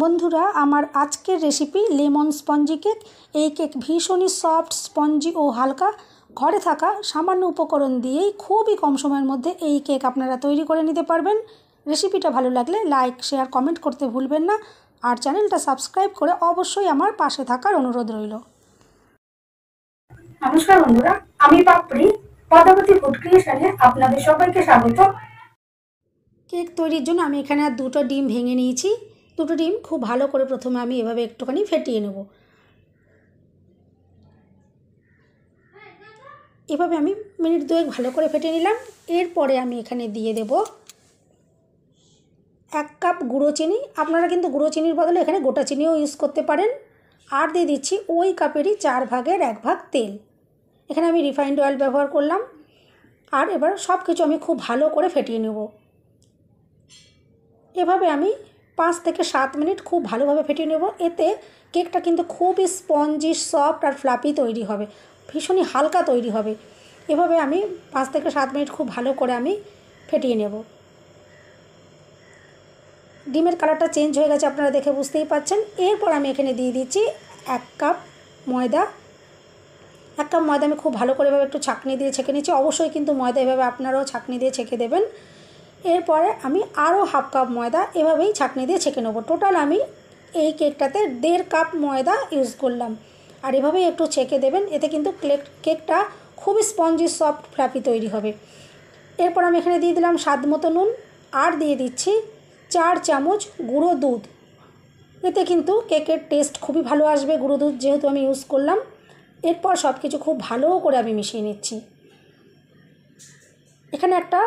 বন্ধুরা আমার আজকের রেসিপি লেমন স্পঞ্জি কেক। এই কেক ভীষণই সফট, স্পঞ্জি ও হালকা। ঘরে থাকা সামান্য উপকরণ দিয়েই খুবই কম সময়ের মধ্যে এই কেক আপনারা তৈরি করে নিতে পারবেন। রেসিপিটা ভালো লাগলে লাইক, শেয়ার, কমেন্ট করতে ভুলবেন না। আর চ্যানেলটা সাবস্ক্রাইব করে অবশ্যই আমার পাশে থাকার অনুরোধ রইল। নমস্কার বন্ধুরা, আমি পাপড়ি পদ্মাবতী ফুড ক্রিয়েশনে আপনাদের সবাইকে স্বাগত। কেক তৈরির জন্য আমি এখানে আর দুটো ডিম ভেঙে নিয়েছি। দুটো ডিম খুব ভালো করে প্রথমে আমি এভাবে একটুখানি ফেটিয়ে নেব। এভাবে আমি মিনিট দুয়েক ভালো করে ফেটে নিলাম। এরপরে আমি এখানে দিয়ে দেব 1 কাপ গুঁড়ো চিনি। আপনারা কিন্তু গুঁড়ো চিনির বদলে এখানে গোটা চিনিও ইউজ করতে পারেন। আর দিয়ে দিচ্ছি ওই কাপেরই 4 ভাগের 1 ভাগ তেল। এখানে আমি রিফাইন্ড অয়েল ব্যবহার করলাম। আর এবার সব কিছু আমি খুব ভালো করে ফেটিয়ে নেব। এভাবে আমি 5 থেকে 7 মিনিট খুব ভালোভাবে ফেটিয়ে নেব। এতে কেকটা কিন্তু খুবই স্পঞ্জি, সফট আর ফ্লাফি তৈরি হবে, ভীষণই হালকা তৈরি হবে। এভাবে আমি 5 থেকে 7 মিনিট খুব ভালো করে আমি ফেটিয়ে নেব। ডিমের কালারটা চেঞ্জ হয়ে গেছে, আপনারা দেখে বুঝতেই পাচ্ছেন। এরপর আমি এখানে দিয়ে দিচ্ছি 1 কাপ ময়দা। 1 কাপ ময়দা আমি খুব ভালো করে এভাবে একটু ছাঁকনি দিয়ে ছেঁকে নিচ্ছি। অবশ্যই কিন্তু ময়দা এভাবে আপনারাও ছাঁকনি দিয়ে ছেঁকে দেবেন। এরপরে আমি আরও 1/2 কাপ ময়দা এভাবেই ছাঁকনি দিয়ে ছেঁকে নেব। টোটাল আমি এই কেকটাতে 1.5 কাপ ময়দা ইউজ করলাম। আর এভাবেই একটু ছেঁকে দেবেন, এতে কিন্তু কেকটা খুবই স্পঞ্জি, সফট, ফ্লাফি তৈরি হবে। এরপর আমি এখানে দিয়ে দিলাম স্বাদ মতো নুন। আর দিয়ে দিচ্ছি 4 চামচ গুঁড়ো দুধ। এতে কিন্তু কেকের টেস্ট খুবই ভালো আসবে, গুঁড়ো দুধ যেহেতু আমি ইউজ করলাম। এরপর সব কিছু খুব ভালো করে আমি মিশিয়ে নিচ্ছি। এখানে একটা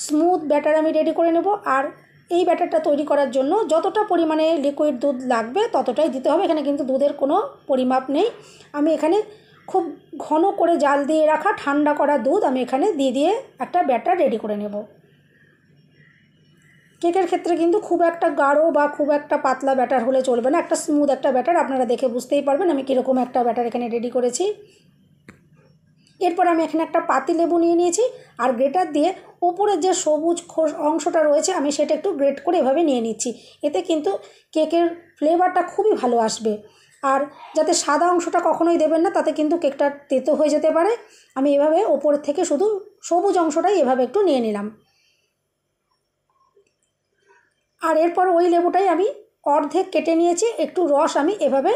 স্মুথ ব্যাটার আমি রেডি করে নেব। আর এই ব্যাটারটা তৈরি করার জন্য যতটা পরিমাণে লিকুইড দুধ লাগবে ততটাই দিতে হবে। এখানে কিন্তু দুধের কোনো পরিমাপ নেই। আমি এখানে খুব ঘন করে জাল দিয়ে রাখা ঠান্ডা করা দুধ আমি এখানে দিয়ে একটা ব্যাটার রেডি করে নেব। কেকের ক্ষেত্রে কিন্তু খুব একটা গাঢ় বা খুব একটা পাতলা ব্যাটার হলে চলবে না, একটা স্মুথ একটা ব্যাটার। আপনারা দেখে বুঝতেই পারবেন আমি কীরকম একটা ব্যাটার এখানে রেডি করেছি। এরপর আমি এখানে একটা পাতিলেবু নিয়ে নিয়েছি। আর গ্রেটার দিয়ে ওপরের যে সবুজ অংশটা রয়েছে আমি সেটা একটু গ্রেট করে এভাবে নিয়ে নিচ্ছি। এতে কিন্তু কেকের ফ্লেভারটা খুবই ভালো আসবে। আর যাতে সাদা অংশটা কখনোই দেবেন না, তাতে কিন্তু কেকটা তেতো হয়ে যেতে পারে। আমি এভাবে ওপরের থেকে শুধু সবুজ অংশটাই এভাবে একটু নিয়ে নিলাম। আর এরপর ওই লেবুটাই আমি অর্ধেক কেটে নিয়েছি, একটু রস আমি এভাবে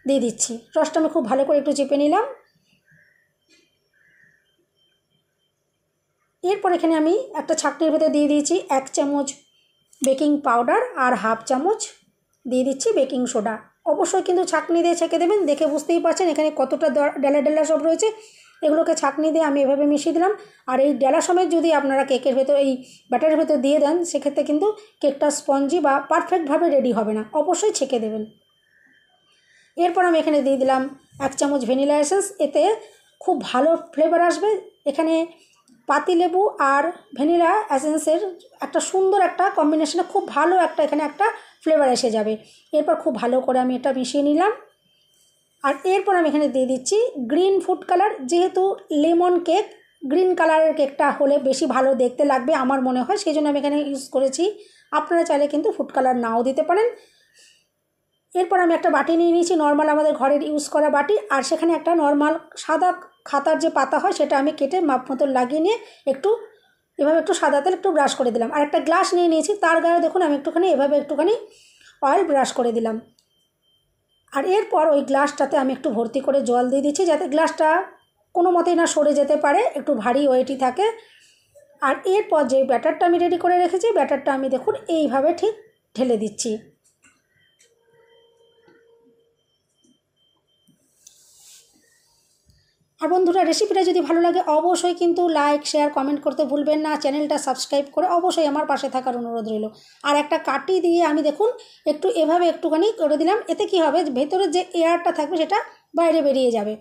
দিয়ে দিচ্ছি। রসটা আমি খুব ভালো করে একটু চেপে নিলাম। এরপর এখানে আমি একটা ছাঁকনির ভেতরে দিয়ে দিয়েছি 1 চামচ বেকিং পাউডার আর 1/2 চামচ দিয়ে দিচ্ছি বেকিং সোডা। অবশ্যই কিন্তু ছাঁকনি দিয়ে ছেঁকে দেবেন। দেখে বুঝতেই পারছেন এখানে কতটা ডেলা ডেলা সব রয়েছে। এগুলোকে ছাঁকনি দিয়ে আমি এভাবে মিশিয়ে দিলাম। আর এই ডেলা সমেত যদি আপনারা কেকের ভেতর এই ব্যাটারের ভেতর দিয়ে দেন, সেক্ষেত্রে কিন্তু কেকটা স্পঞ্জি বা পারফেক্টভাবে রেডি হবে না। অবশ্যই ছেঁকে দেবেন। এরপর আমি এখানে দিয়ে দিলাম 1 চামচ ভ্যানিলা এসেন্স। এতে খুব ভালো ফ্লেভার আসবে। এখানে পাতিলেবু আর ভ্যানিলা এসেন্সের একটা সুন্দর একটা কম্বিনেশনে খুব ভালো এখানে একটা ফ্লেভার এসে যাবে। এরপর খুব ভালো করে আমি এটা মিশিয়ে নিলাম। আর এরপর আমি এখানে দিয়ে দিচ্ছি গ্রিন ফুড কালার। যেহেতু লেমন কেক, গ্রিন কালারের কেকটা হলে বেশি ভালো দেখতে লাগবে আমার মনে হয়, সেই জন্য আমি এখানে ইউজ করেছি। আপনারা চাইলে কিন্তু ফুড কালার নাও দিতে পারেন। এরপর আমি একটা বাটি নিয়ে নিয়েছি, নর্মাল আমাদের ঘরের ইউজ করা বাটি। আর সেখানে একটা নর্মাল সাদা খাতার যে পাতা হয় সেটা আমি কেটে মাপ মতো লাগিয়ে নিয়ে একটু এভাবে একটু সাদা তেল একটু ব্রাশ করে দিলাম। আর একটা গ্লাস নিয়ে নিয়েছি, তার গায়ে দেখুন আমি এভাবে একটুখানি অয়েল ব্রাশ করে দিলাম। আর এরপর ওই গ্লাসটাতে আমি একটু ভর্তি করে জল দিয়ে দিচ্ছি, যাতে গ্লাসটা কোনো মতেই না সরে যেতে পারে, একটু ভারী ওয়েটই থাকে। আর এরপর যে ব্যাটারটা আমি রেডি করে রেখেছি, ব্যাটারটা আমি দেখুন এইভাবে ঠিক ঢেলে দিচ্ছি। আর বন্ধুরা, রেসিপিটা যদি ভালো লাগে অবশ্যই কিন্তু লাইক, শেয়ার, কমেন্ট করতে ভুলবেন না। চ্যানেলটা সাবস্ক্রাইব করে অবশ্যই আমার পাশে থাকার অনুরোধ রইল। আর একটা কাঠি দিয়ে আমি দেখুন একটু এভাবে একটুখানি করে দিলাম। এতে কি হবে, ভেতরে যে এয়ারটা থাকবে সেটা বাইরে বেরিয়ে যাবে।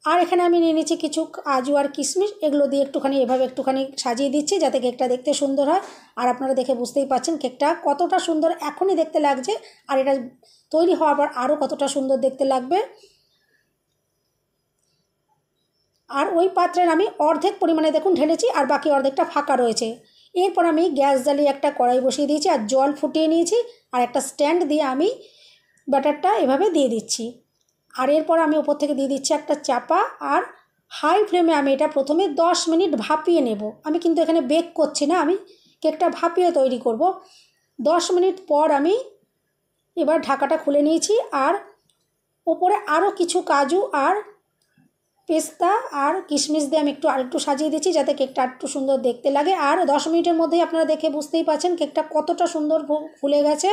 আর এখানে আমি নিয়ে নিচ্ছি কিছু কাজু আর কিশমিশ। এগুলো দিয়ে এভাবে একটুখানি সাজিয়ে দিচ্ছি, যাতে কেকটা দেখতে সুন্দর হয়। আর আপনারা দেখে বুঝতেই পাচ্ছেন কেকটা কতটা সুন্দর এখনই দেখতে লাগছে। আর এটা তৈরি হওয়ার পর আরও কতটা সুন্দর দেখতে লাগবে। আর ওই পাত্রের আমি অর্ধেক পরিমাণে দেখুন ঢেলেছি, আর বাকি অর্ধেকটা ফাঁকা রয়েছে। এরপর আমি গ্যাস জ্বালিয়ে একটা কড়াই বসিয়ে দিয়েছি আর জল ফুটিয়ে নিয়েছি, আর একটা স্ট্যান্ড দিয়ে আমি ব্যাটারটা এভাবে দিয়ে দিচ্ছি। আর এরপর আমি ওপর থেকে দিয়ে দিচ্ছি একটা চাপা, আর হাই ফ্লেমে আমি এটা প্রথমে 10 মিনিট ভাপিয়ে নেব। আমি কিন্তু এখানে বেক করছি না, আমি কেকটা ভাপিয়ে তৈরি করব। 10 মিনিট পর আমি এবার ঢাকাটা খুলে নিয়েছি, আর ওপরে আরও কিছু কাজু আর পেস্তা আর কিশমিশ দিয়ে আমি আরেকটু সাজিয়ে দিচ্ছি, যাতে কেকটা একটু সুন্দর দেখতে লাগে। আর 10 মিনিটের মধ্যেই আপনারা দেখে বুঝতেই পারছেন কেকটা কতটা সুন্দর ফুলে গেছে।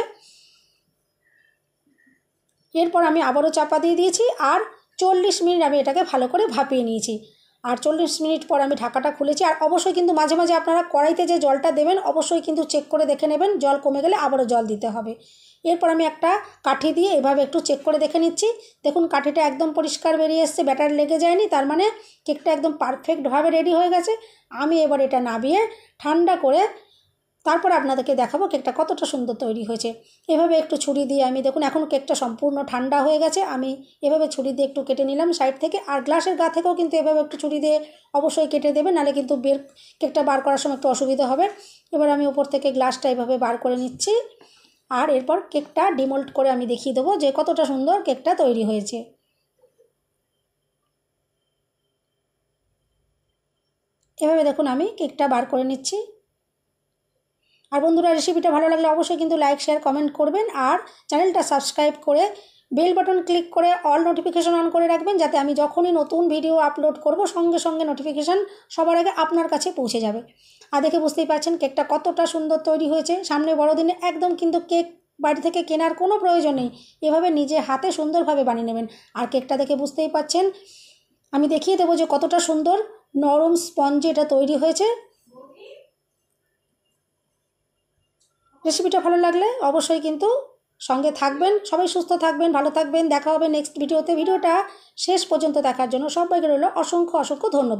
এরপর আমি আবারও চাপা দিয়ে দিয়েছি, আর 40 মিনিট আমি এটাকে ভালো করে ভাপিয়ে নিয়েছি। আর 40 মিনিট পর আমি ঢাকাটা খুলেছি। আর অবশ্যই কিন্তু মাঝে মাঝে আপনারা কড়াইতে যে জলটা দেবেন অবশ্যই কিন্তু চেক করে দেখে নেবেন, জল কমে গেলে আবারও জল দিতে হবে। এরপর আমি একটা কাঠি দিয়ে এভাবে একটু চেক করে দেখে নিচ্ছি। দেখুন কাঠিটা একদম পরিষ্কার বেরিয়ে এসছে, ব্যাটার লেগে যায়নি, তার মানে কেকটা একদম পারফেক্টভাবে রেডি হয়ে গেছে। আমি এবার এটা নামিয়ে ঠান্ডা করে তারপর আপনাদেরকে দেখাবো কেকটা কতটা সুন্দর তৈরি হয়েছে। এভাবে একটু ছুরি দিয়ে আমি দেখুন এখন কেকটা সম্পূর্ণ ঠান্ডা হয়ে গেছে, আমি এভাবে ছুরি দিয়ে একটু কেটে নিলাম সাইড থেকে। আর গ্লাসের গা থেকেও কিন্তু এভাবে একটু ছুরি দিয়ে অবশ্যই কেটে দেবেন, নাহলে কিন্তু কেকটা বার করার সময় একটু অসুবিধা হবে। এবার আমি উপর থেকে গ্লাসটা এভাবে বার করে নিচ্ছি, আর এরপর কেকটা ডিমোল্ড করে আমি দেখিয়ে দেবো যে কতটা সুন্দর কেকটা তৈরি হয়েছে। এভাবে দেখুন আমি কেকটা বার করে নিচ্ছি। আর বন্ধুরা রেসিপিটা ভালো লাগলে অবশ্যই কিন্তু লাইক শেয়ার কমেন্ট করবেন, আর চ্যানেলটা সাবস্ক্রাইব করে বেল বাটন ক্লিক করে অল নোটিফিকেশন অন করে রাখবেন, যাতে আমি যখনই নতুন ভিডিও আপলোড করব সঙ্গে সঙ্গে নোটিফিকেশান সবার আগে আপনার কাছে পৌঁছে যাবে। আর দেখে বুঝতেই পারছেন কেকটা কতটা সুন্দর তৈরি হয়েছে। সামনে বড়দিনে একদম কিন্তু কেক বাড়ি থেকে কেনার কোনো প্রয়োজন নেই, এভাবে নিজে হাতে সুন্দরভাবে বানিয়ে নেবেন। আর কেকটা দেখে বুঝতেই পারছেন, আমি দেখিয়ে দেবো যে কতটা সুন্দর নরম স্পঞ্জে এটা তৈরি হয়েছে। রেসিপিটা ভালো লাগলে অবশ্যই কিন্তু সঙ্গে থাকবেন। সবাই সুস্থ থাকবেন, ভালো থাকবেন। দেখা হবে নেক্সট ভিডিওতে। ভিডিওটা শেষ পর্যন্ত দেখার জন্য সবাইকে রইল অসংখ্য অসংখ্য ধন্যবাদ।